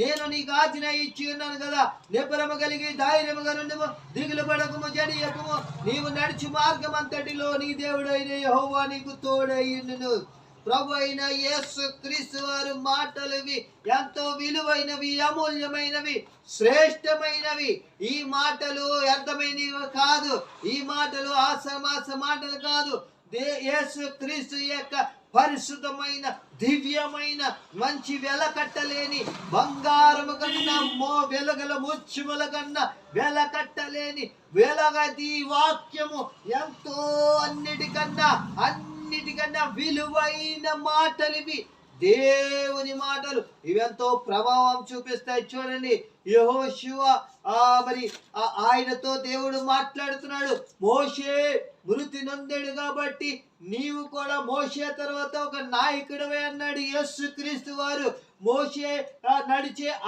నేను నీకు ఆజ్ఞ ఇచ్చి ఉన్నాను కదా. నిబ్బరము కలిగి ధైర్యముగా నుండుము, దిగులు పడకము, జడియకము. నీవు నడుచు మార్గం అంతటిలో నీ దేవుడైన యెహోవా నీకు తోడైయుండును. ప్రభు అయిన యేసు క్రీస్తు వారి మాటలువి ఎంతో విలువైనవి, అమూల్యమైనవి, శ్రేష్టమైనవి. ఈ మాటలు అర్థమైనవి కాదు, ఈ మాటలు ఆసమాస మాటలు కాదు. యేసు క్రీస్తు యొక్క పరిశుద్ధమైన, దివ్యమైన, మంచి వెలకట్టలేని, బంగారము కన్నా వెలగల ముత్యముల కన్నా వెలకట్టలేని వెలగది వాక్యము. ఎంతో అన్నిటికన్నా విలువైన మాటలివి, దేవుని మాటలు. ఇవెంతో ప్రభావం చూపిస్తాయి. చూడండి, యెహోషువ మరి ఆయనతో దేవుడు మాట్లాడుతున్నాడు. మోషే మృతి నొందాడు కాబట్టి నీవు కూడా మోషే తర్వాత ఒక నాయకుడివే అన్నాడు యేసుక్రీస్తు వారు. మోషే నడిచే